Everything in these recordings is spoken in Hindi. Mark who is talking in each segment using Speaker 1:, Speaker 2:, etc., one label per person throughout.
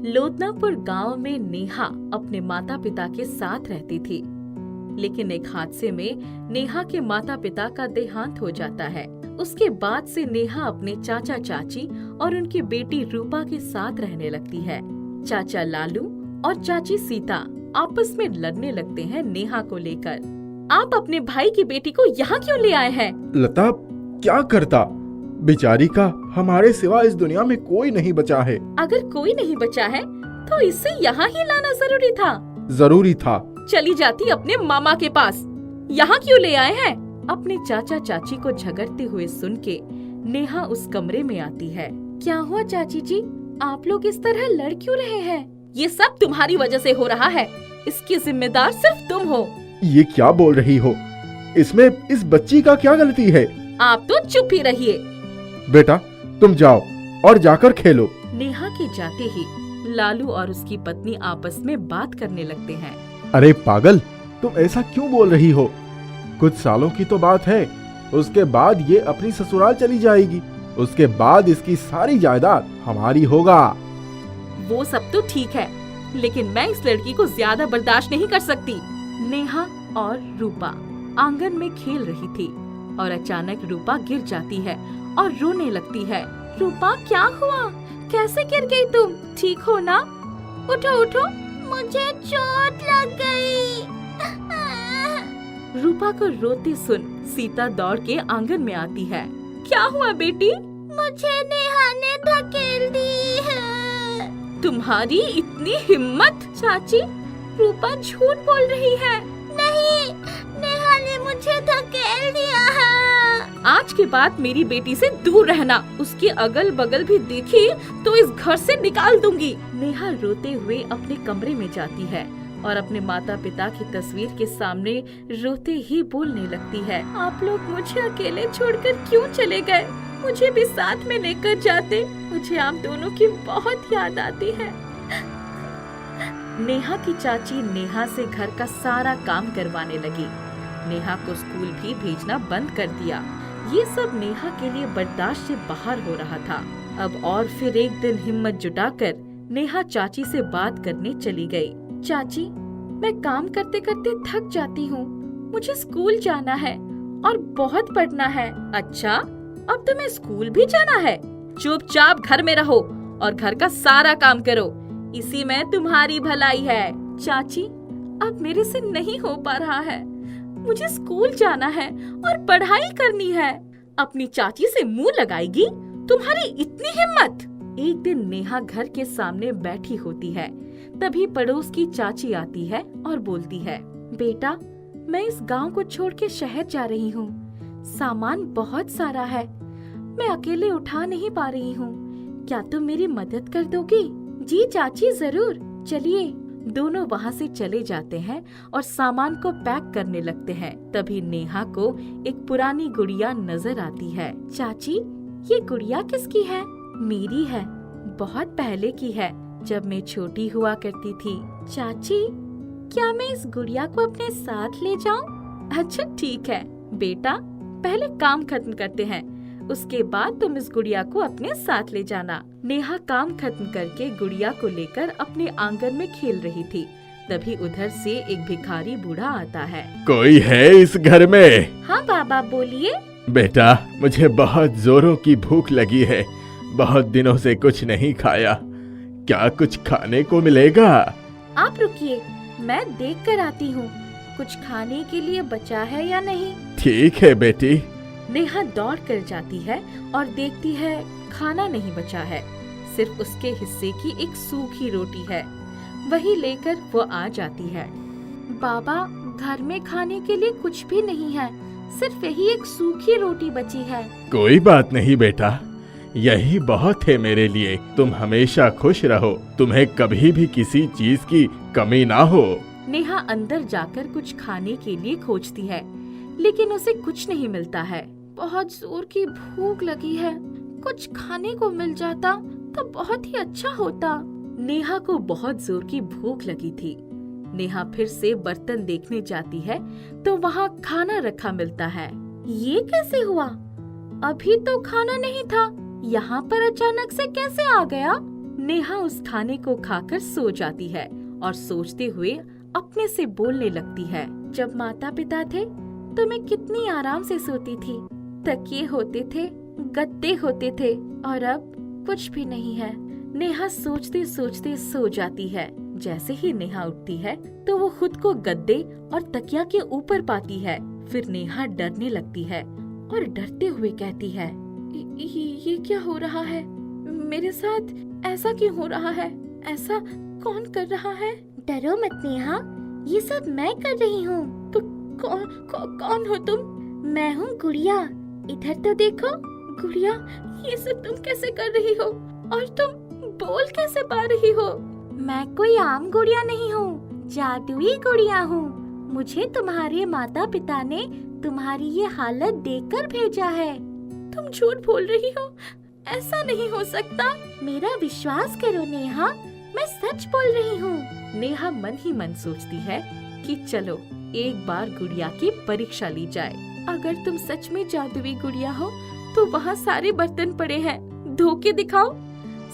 Speaker 1: लोदनापुर गांव में नेहा अपने माता पिता के साथ रहती थी, लेकिन एक हादसे में नेहा के माता पिता का देहांत हो जाता है। उसके बाद से नेहा अपने चाचा चाची और उनकी बेटी रूपा के साथ रहने लगती है। चाचा लालू और चाची सीता आपस में लड़ने लगते हैं नेहा को लेकर। आप अपने भाई की बेटी को यहाँ क्यों ले आए हैं?
Speaker 2: लता, क्या करता? बेचारी का हमारे सिवा इस दुनिया में कोई नहीं बचा है।
Speaker 1: अगर कोई नहीं बचा है तो इसे यहाँ ही लाना जरूरी था।
Speaker 2: जरूरी था।
Speaker 1: चली जाती अपने मामा के पास, यहाँ क्यों ले आए हैं? अपने चाचा चाची को झगड़ते हुए सुन के नेहा उस कमरे में आती है। क्या हुआ चाची जी, आप लोग इस तरह लड़ क्यों रहे हैं? ये सब तुम्हारी वजह से हो रहा है, इसकी जिम्मेदार सिर्फ तुम हो।
Speaker 2: ये क्या बोल रही हो? इसमें इस बच्ची का क्या गलती है?
Speaker 1: आप तो चुप ही रहिए।
Speaker 2: बेटा, तुम जाओ और जाकर खेलो।
Speaker 1: नेहा के जाते ही लालू और उसकी पत्नी आपस में बात करने लगते हैं।
Speaker 2: अरे पागल, तुम ऐसा क्यों बोल रही हो? कुछ सालों की तो बात है, उसके बाद ये अपनी ससुराल चली जाएगी। उसके बाद इसकी सारी जायदाद हमारी होगा।
Speaker 1: वो सब तो ठीक है, लेकिन मैं इस लड़की को ज्यादा बर्दाश्त नहीं कर सकती। नेहा और रूपा आंगन में खेल रही थी और अचानक रूपा गिर जाती है और रोने लगती है। रूपा, क्या हुआ? कैसे गिर गई तुम? ठीक हो ना? उठो उठो, मुझे चोट लग गई। रूपा को रोते सुन सीता दौड़ के आंगन में आती है। क्या हुआ बेटी? मुझे नेहा ने धकेल दी है। तुम्हारी इतनी हिम्मत? चाची, रूपा झूठ बोल रही है। नहीं, नेहा ने मुझे धकेल दिया है। आज के बाद मेरी बेटी से दूर रहना। उसके अगल बगल भी देखी तो इस घर से निकाल दूंगी। नेहा रोते हुए अपने कमरे में जाती है और अपने माता पिता की तस्वीर के सामने रोते ही बोलने लगती है। आप लोग मुझे अकेले छोड़कर क्यों चले गए? मुझे भी साथ में लेकर जाते। मुझे आप दोनों की बहुत याद आती है। नेहा की चाची नेहा से घर का सारा काम करवाने लगी। नेहा को स्कूल भी भेजना बंद कर दिया। ये सब नेहा के लिए बर्दाश्त से बाहर हो रहा था। अब और फिर एक दिन हिम्मत जुटाकर नेहा चाची से बात करने चली गई। चाची, मैं काम करते करते थक जाती हूँ। मुझे स्कूल जाना है और बहुत पढ़ना है। अच्छा, अब तुम्हें स्कूल भी जाना है? चुपचाप घर में रहो और घर का सारा काम करो, इसी में तुम्हारी भलाई है। चाची, अब मेरे से नहीं हो पा रहा है। मुझे स्कूल जाना है और पढ़ाई करनी है। अपनी चाची से मुंह लगाएगी? तुम्हारी इतनी हिम्मत? एक दिन नेहा घर के सामने बैठी होती है, तभी पड़ोस की चाची आती है और बोलती है, बेटा, मैं इस गांव को छोड़ के शहर जा रही हूँ। सामान बहुत सारा है, मैं अकेले उठा नहीं पा रही हूँ। क्या तुम मेरी मदद कर दोगी? जी चाची, जरूर। चलिए। दोनों वहाँ से चले जाते हैं और सामान को पैक करने लगते हैं। तभी नेहा को एक पुरानी गुड़िया नजर आती है। चाची, ये गुड़िया किसकी है? मेरी है, बहुत पहले की है, जब मैं छोटी हुआ करती थी। चाची, क्या मैं इस गुड़िया को अपने साथ ले जाऊं? अच्छा ठीक है बेटा, पहले काम खत्म करते हैं, उसके बाद तुम इस गुड़िया को अपने साथ ले जाना। नेहा काम खत्म करके गुड़िया को लेकर अपने आंगन में खेल रही थी। तभी उधर से एक भिखारी बूढ़ा आता है।
Speaker 2: कोई है इस घर में?
Speaker 1: हाँ बाबा, बोलिए।
Speaker 2: बेटा, मुझे बहुत जोरों की भूख लगी है, बहुत दिनों से कुछ नहीं खाया। क्या कुछ खाने को मिलेगा?
Speaker 1: आप रुकिए, मैं देख कर आती हूँ कुछ खाने के लिए बचा है या नहीं।
Speaker 2: ठीक है बेटी।
Speaker 1: नेहा दौड़ कर जाती है और देखती है खाना नहीं बचा है, सिर्फ उसके हिस्से की एक सूखी रोटी है। वही लेकर वो आ जाती है। बाबा, घर में खाने के लिए कुछ भी नहीं है, सिर्फ यही एक सूखी रोटी बची है।
Speaker 2: कोई बात नहीं बेटा, यही बहुत है मेरे लिए। तुम हमेशा खुश रहो, तुम्हें कभी भी किसी चीज की कमी ना हो।
Speaker 1: नेहा अंदर जाकर कुछ खाने के लिए खोजती है, लेकिन उसे कुछ नहीं मिलता है। बहुत जोर की भूख लगी है, कुछ खाने को मिल जाता तो बहुत ही अच्छा होता। नेहा को बहुत जोर की भूख लगी थी। नेहा फिर से बर्तन देखने जाती है तो वहाँ खाना रखा मिलता है। ये कैसे हुआ? अभी तो खाना नहीं था, यहाँ पर अचानक से कैसे आ गया? नेहा उस खाने को खाकर सो जाती है और सोचते हुए अपने से बोलने लगती है, जब माता पिता थे तो मैं कितनी आराम से सोती थी, तकिए होते थे, गद्दे होते थे, और अब कुछ भी नहीं है। नेहा सोचते सोचते सो जाती है। जैसे ही नेहा उठती है तो वो खुद को गद्दे और तकिया के ऊपर पाती है। फिर नेहा डरने लगती है और डरते हुए कहती है, ये क्या हो रहा है? मेरे साथ ऐसा क्यों हो रहा है? ऐसा कौन कर रहा है?
Speaker 3: डरो मत नेहा, ये सब मैं कर रही हूँ।
Speaker 1: तो कौन हो तुम?
Speaker 3: मैं हूँ गुड़िया, इधर तो देखो।
Speaker 1: गुड़िया, ये सब तुम कैसे कर रही हो? और तुम बोल कैसे पा रही हो?
Speaker 3: मैं कोई आम गुड़िया नहीं हूँ, जादुई गुड़िया हूँ। मुझे तुम्हारे माता पिता ने तुम्हारी ये हालत देखकर भेजा है।
Speaker 1: तुम झूठ बोल रही हो, ऐसा नहीं हो सकता।
Speaker 3: मेरा विश्वास करो नेहा, मैं सच बोल रही हूँ।
Speaker 1: नेहा मन ही मन सोचती है कि चलो एक बार गुड़िया की परीक्षा ली जाए। अगर तुम सच में जादुई गुड़िया हो तो वहाँ सारे बर्तन पड़े हैं, धो के दिखाओ।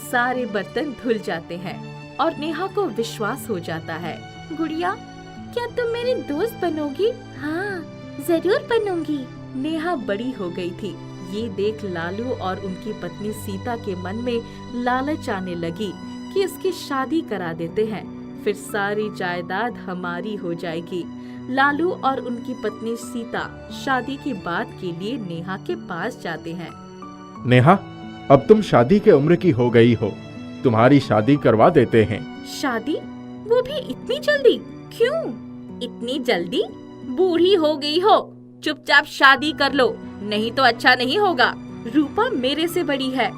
Speaker 1: सारे बर्तन धुल जाते हैं और नेहा को विश्वास हो जाता है।
Speaker 3: गुड़िया, क्या तुम मेरी दोस्त बनोगी? हाँ, जरूर बनूंगी।
Speaker 1: नेहा बड़ी हो गई थी। ये देख लालू और उनकी पत्नी सीता के मन में लालच आने लगी कि इसकी शादी करा देते हैं, फिर सारी जायदाद हमारी हो जाएगी। लालू और उनकी पत्नी सीता शादी की बात के लिए नेहा के पास जाते हैं।
Speaker 2: नेहा, अब तुम शादी के उम्र की हो गई हो, तुम्हारी शादी करवा देते हैं।
Speaker 1: शादी? वो भी इतनी जल्दी? क्यों इतनी जल्दी? बूढ़ी हो गई हो, चुपचाप शादी कर लो, नहीं तो अच्छा नहीं होगा। रूपा मेरे से बड़ी है,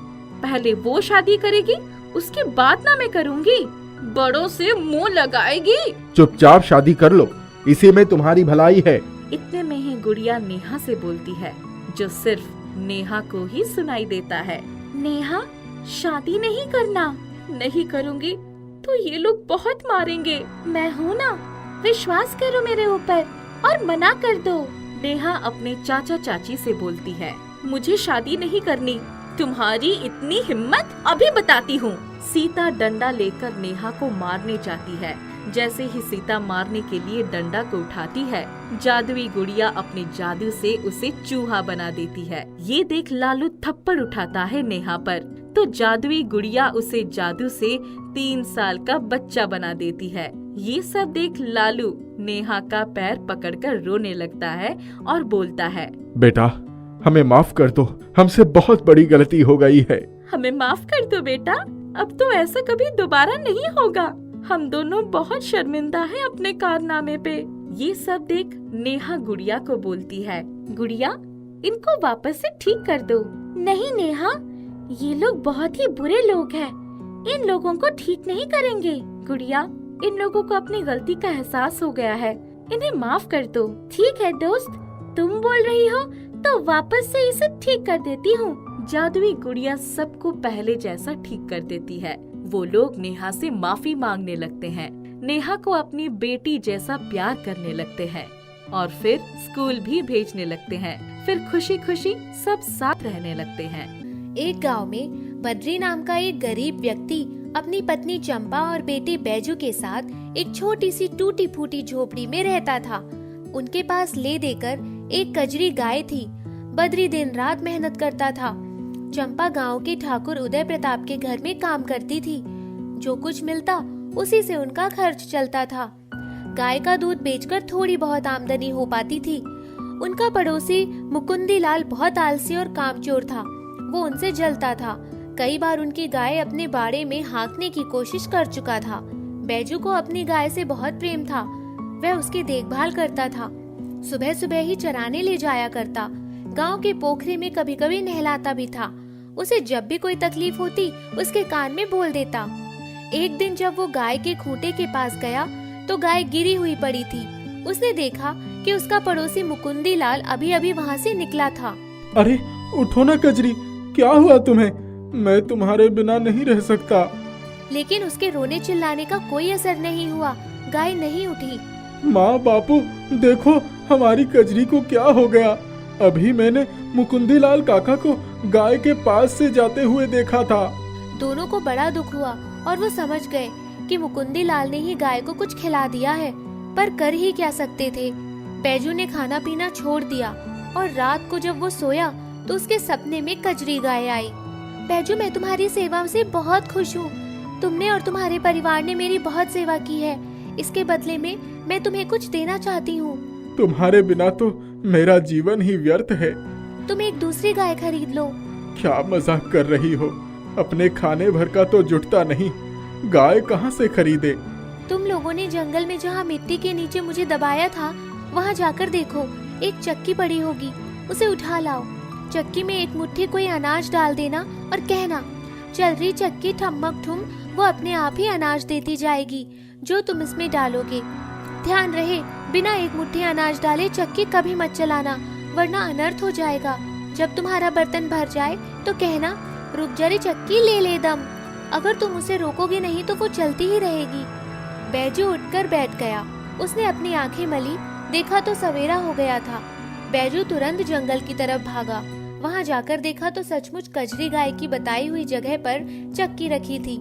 Speaker 1: पहले वो शादी करेगी, उसके बाद ना मैं करूँगी। बड़ों से मुंह लगाएगी।
Speaker 2: चुपचाप शादी कर लो, इसी में तुम्हारी भलाई है।
Speaker 1: इतने में ही गुड़िया नेहा से बोलती है, जो सिर्फ नेहा को ही सुनाई देता है।
Speaker 3: नेहा, शादी नहीं करना।
Speaker 1: नहीं करूँगी तो ये लोग बहुत मारेंगे।
Speaker 3: मैं हूँ ना, विश्वास करो मेरे ऊपर और मना कर दो।
Speaker 1: नेहा अपने चाचा चाची से बोलती है, मुझे शादी नहीं करनी। तुम्हारी इतनी हिम्मत, अभी बताती हूँ। सीता डंडा लेकर नेहा को मारने जाती है। जैसे ही सीता मारने के लिए डंडा को उठाती है, जादुई गुड़िया अपने जादू से उसे चूहा बना देती है। ये देख लालू थप्पड़ उठाता है नेहा पर, तो जादुई गुड़िया उसे जादू से 3 साल का बच्चा बना देती है। ये सब देख लालू नेहा का पैर पकड़कर रोने लगता है और बोलता है,
Speaker 2: बेटा, हमें माफ कर दो, हमसे बहुत बड़ी गलती हो गई है।
Speaker 1: हमें माफ कर दो बेटा, अब तो ऐसा कभी दोबारा नहीं होगा। हम दोनों बहुत शर्मिंदा हैं अपने कारनामे पे। ये सब देख नेहा गुड़िया को बोलती है, गुड़िया, इनको वापस से ठीक कर दो।
Speaker 3: नहीं नेहा, ये लोग बहुत ही बुरे लोग हैं, इन लोगों को ठीक नहीं करेंगे।
Speaker 1: गुड़िया, इन लोगों को अपनी गलती का एहसास हो गया है, इन्हें माफ कर दो।
Speaker 3: ठीक है दोस्त, तुम बोल रही हो तो वापस से इसे ठीक कर देती हूँ।
Speaker 1: जादुई गुड़िया सबको पहले जैसा ठीक कर देती है। वो लोग नेहा से माफी मांगने लगते हैं, नेहा को अपनी बेटी जैसा प्यार करने लगते हैं और फिर स्कूल भी भेजने लगते हैं। फिर खुशी खुशी सब साथ रहने लगते हैं।
Speaker 4: एक गांव में बद्री नाम का एक गरीब व्यक्ति अपनी पत्नी चंपा और बेटे बैजू के साथ एक छोटी सी टूटी फूटी झोपड़ी में रहता था। उनके पास ले देकर एक कजरी गाय थी। बद्री दिन रात मेहनत करता था। चंपा गांव के ठाकुर उदय प्रताप के घर में काम करती थी। जो कुछ मिलता उसी से उनका खर्च चलता था। गाय का दूध बेचकर थोड़ी बहुत आमदनी हो पाती थी। उनका पड़ोसी मुकुंदी लाल बहुत आलसी और कामचोर था। वो उनसे जलता था। कई बार उनकी गाय अपने बाड़े में हाँकने की कोशिश कर चुका था। बैजू को अपनी गाय से बहुत प्रेम था। वह उसकी देखभाल करता था। सुबह सुबह ही चराने ले जाया करता। गांव के पोखरे में कभी कभी नहलाता भी था। उसे जब भी कोई तकलीफ होती उसके कान में बोल देता। एक दिन जब वो गाय के खूंटे के पास गया तो गाय गिरी हुई पड़ी थी। उसने देखा कि उसका पड़ोसी मुकुंदी लाल अभी अभी वहाँ से निकला था।
Speaker 2: अरे उठो ना कजरी, क्या हुआ तुम्हें? मैं तुम्हारे बिना नहीं रह सकता।
Speaker 4: लेकिन उसके रोने चिल्लाने का कोई असर नहीं हुआ। गाय नहीं उठी।
Speaker 2: माँ बापू, देखो हमारी कजरी को क्या हो गया। अभी मैंने मुकुंदी लाल काका को गाय के पास से जाते हुए देखा था।
Speaker 4: दोनों को बड़ा दुख हुआ और वो समझ गए कि मुकुंदी लाल ने ही गाय को कुछ खिला दिया है, पर कर ही क्या सकते थे। बैजू ने खाना पीना छोड़ दिया और रात को जब वो सोया तो उसके सपने में कजरी गाय आई। बैजू, मैं तुम्हारी सेवा से बहुत खुश हूँ। तुमने और तुम्हारे परिवार ने मेरी बहुत सेवा की है। इसके बदले में मैं तुम्हें कुछ देना चाहती हूँ।
Speaker 2: तुम्हारे बिना तो मेरा जीवन ही व्यर्थ है।
Speaker 4: तुम एक दूसरी गाय खरीद लो।
Speaker 2: क्या मजाक कर रही हो? अपने खाने भर का तो जुटता नहीं, गाय कहाँ से खरीदे?
Speaker 4: तुम लोगों ने जंगल में जहाँ मिट्टी के नीचे मुझे दबाया था, वहाँ जाकर देखो, एक चक्की पड़ी होगी, उसे उठा लाओ। चक्की में एक मुट्ठी कोई अनाज डाल देना और कहना, चल रही चक्की ठम्मक ठुम, वो अपने आप ही अनाज देती जाएगी जो तुम इसमें डालोगे। ध्यान रहे, बिना एक मुट्ठी अनाज डाले चक्की कभी मत चलाना, वरना अनर्थ हो जाएगा। जब तुम्हारा बर्तन भर जाए तो कहना, रुक जा रे चक्की, ले ले दम। अगर तुम उसे रोकोगे नहीं तो वो चलती ही रहेगी। बैजू उठकर बैठ गया। उसने अपनी आंखें मली, देखा तो सवेरा हो गया था। बैजू तुरंत जंगल की तरफ भागा। वहां जाकर देखा तो सचमुच कजरी गाय की बताई हुई जगह पर चक्की रखी थी।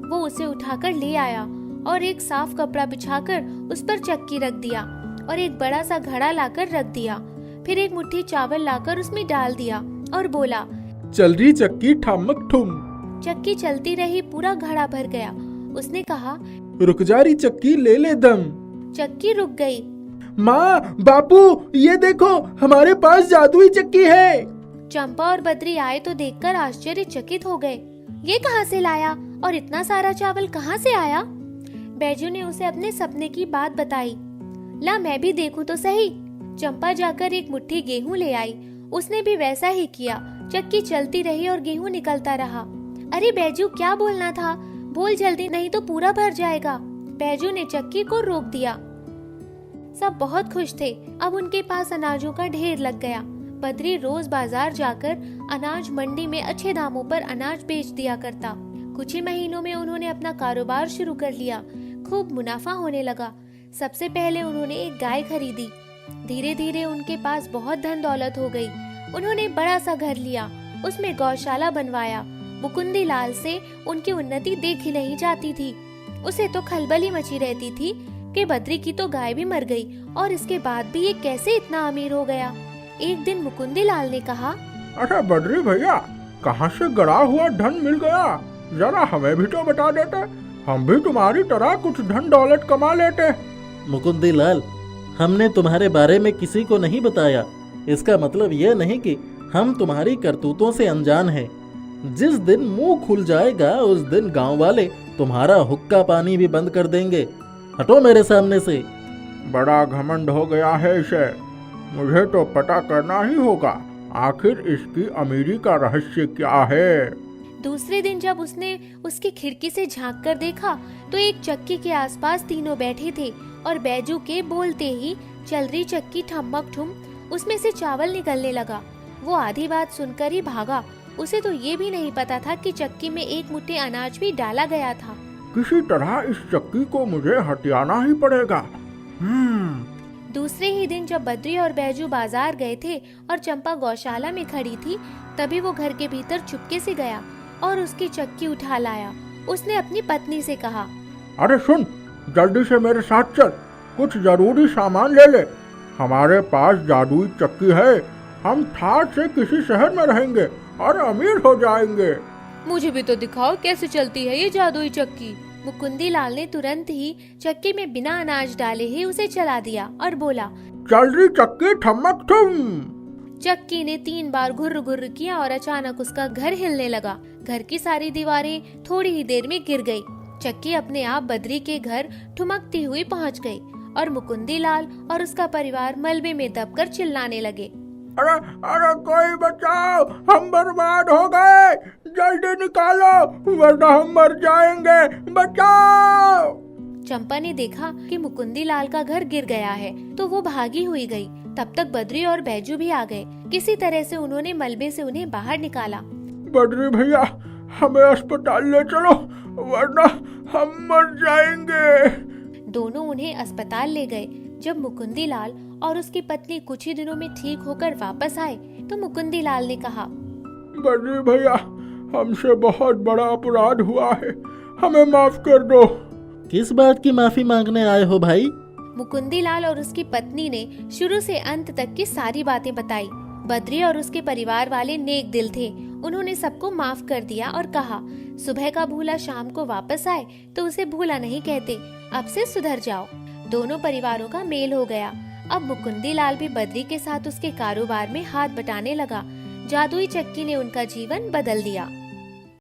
Speaker 4: वो उसे उठाकर ले आया और एक साफ कपड़ा बिछाकर उस पर चक्की रख दिया और एक बड़ा सा घड़ा लाकर रख दिया। फिर एक मुट्ठी चावल लाकर उसमें डाल दिया और बोला,
Speaker 2: चल रही चक्की ठमक ठुम।
Speaker 4: चक्की चलती रही, पूरा घड़ा भर गया। उसने कहा,
Speaker 2: रुक जा रही चक्की, ले ले दम।
Speaker 4: चक्की रुक गई।
Speaker 2: माँ, बापू, ये देखो, हमारे पास जादुई चक्की है।
Speaker 4: चंपा और बद्री आए तो देखकर आश्चर्यचकित हो गए। ये कहाँ से लाया और इतना सारा चावल कहाँ से आया? बैजू ने उसे अपने सपने की बात बताई। ला, मैं भी देखूं तो सही। चंपा जाकर एक मुट्ठी गेहूं ले आई। उसने भी वैसा ही किया। चक्की चलती रही और गेहूं निकलता रहा। अरे बैजू, क्या बोलना था? बोल जल्दी, नहीं तो पूरा भर जाएगा। बैजू ने चक्की को रोक दिया। सब बहुत खुश थे। अब उनके पास अनाजों का ढेर लग गया। बद्री रोज बाजार जाकर अनाज मंडी में अच्छे दामों पर अनाज बेच दिया करता। कुछ ही महीनों में उन्होंने अपना कारोबार शुरू कर लिया। खूब मुनाफा होने लगा। सबसे पहले उन्होंने एक गाय खरीदी। धीरे धीरे उनके पास बहुत धन दौलत हो गई। उन्होंने बड़ा सा घर लिया, उसमें गौशाला बनवाया। मुकुंदी लाल से उनकी उन्नति देखी नहीं जाती थी। उसे तो खलबली मची रहती थी कि बद्री की तो गाय भी मर गई और इसके बाद भी ये कैसे इतना अमीर हो गया। एक दिन मुकुंदी लाल ने कहा,
Speaker 2: अच्छा बद्री भैया, कहाँ से गड़ा हुआ धन मिल गया? जरा हमें भी तो बता देते, हम भी तुम्हारी तरह कुछ धन दौलत कमा लेते।
Speaker 5: मुकुंदी लाल, हमने तुम्हारे बारे में किसी को नहीं बताया। इसका मतलब यह नहीं कि हम तुम्हारी करतूतों से अनजान हैं। जिस दिन मुंह खुल जाएगा उस दिन गांव वाले तुम्हारा हुक्का पानी भी बंद कर देंगे। हटो मेरे सामने से।
Speaker 2: बड़ा घमंड हो गया है इसे। मुझे तो पता करना ही होगा, आखिर इसकी अमीरी का रहस्य क्या है।
Speaker 4: दूसरे दिन जब उसने उसकी खिड़की से झांक कर देखा तो एक चक्की के आसपास तीनों बैठे थे और बैजू के बोलते ही चल रही चक्की ठम्मक ठुम, उसमें से चावल निकलने लगा। वो आधी बात सुनकर ही भागा। उसे तो ये भी नहीं पता था कि चक्की में एक मुट्ठी अनाज भी डाला गया था।
Speaker 2: किसी तरह इस चक्की को मुझे हटियाना ही पड़ेगा।
Speaker 4: दूसरे ही दिन जब बद्री और बैजू बाजार गए थे और चंपा गौशाला में खड़ी थी, तभी वो घर के भीतर चुपके से गया और उसकी चक्की उठा लाया। उसने अपनी पत्नी से कहा,
Speaker 2: अरे सुन, जल्दी से मेरे साथ चल, कुछ जरूरी सामान ले ले। हमारे पास जादुई चक्की है। हम ठाठ से किसी शहर में रहेंगे और अमीर हो जाएंगे।
Speaker 4: मुझे भी तो दिखाओ कैसे चलती है ये जादुई चक्की। मुकुंदी लाल ने तुरंत ही चक्की में बिना अनाज डाले ही उसे चला दिया और बोला,
Speaker 2: चल रही चक्की ठमक ठुम।
Speaker 4: चक्की ने 3 बार घुर्र घुर्र किया और अचानक उसका घर हिलने लगा। घर की सारी दीवारें थोड़ी ही देर में गिर गई। चक्की अपने आप बद्री के घर ठुमकती हुई पहुंच गई और मुकुंदी लाल और उसका परिवार मलबे में दबकर चिल्लाने लगे,
Speaker 2: अरे अरे कोई बचाओ, हम बर्बाद हो गए, जल्दी निकालो वरना हम मर जाएंगे, बचाओ।
Speaker 4: चंपा ने देखा कि मुकुंदी लाल का घर गिर गया है तो वो भागी हुई गई। तब तक बद्री और बैजू भी आ गए। किसी तरह से उन्होंने मलबे से उन्हें बाहर निकाला।
Speaker 2: बद्री भैया, हमें अस्पताल ले चलो वरना हम मर जाएंगे।
Speaker 4: दोनों उन्हें अस्पताल ले गए। जब मुकुंदी लाल और उसकी पत्नी कुछ ही दिनों में ठीक होकर वापस आए तो मुकुंदी लाल ने कहा,
Speaker 2: बद्री भैया, हमसे बहुत बड़ा अपराध हुआ है। हमें माफ कर दो।
Speaker 5: किस बात की माफी मांगने आए हो भाई?
Speaker 4: मुकुंदीलाल और उसकी पत्नी ने शुरू से अंत तक की सारी बातें बताई। बद्री और उसके परिवार वाले नेक दिल थे। उन्होंने सबको माफ कर दिया और कहा, सुबह का भूला शाम को वापस आए तो उसे भूला नहीं कहते, अब से सुधर जाओ। दोनों परिवारों का मेल हो गया। अब मुकुंदीलाल भी बद्री के साथ उसके कारोबार में हाथ बटाने लगा। जादुई चक्की ने उनका जीवन बदल दिया।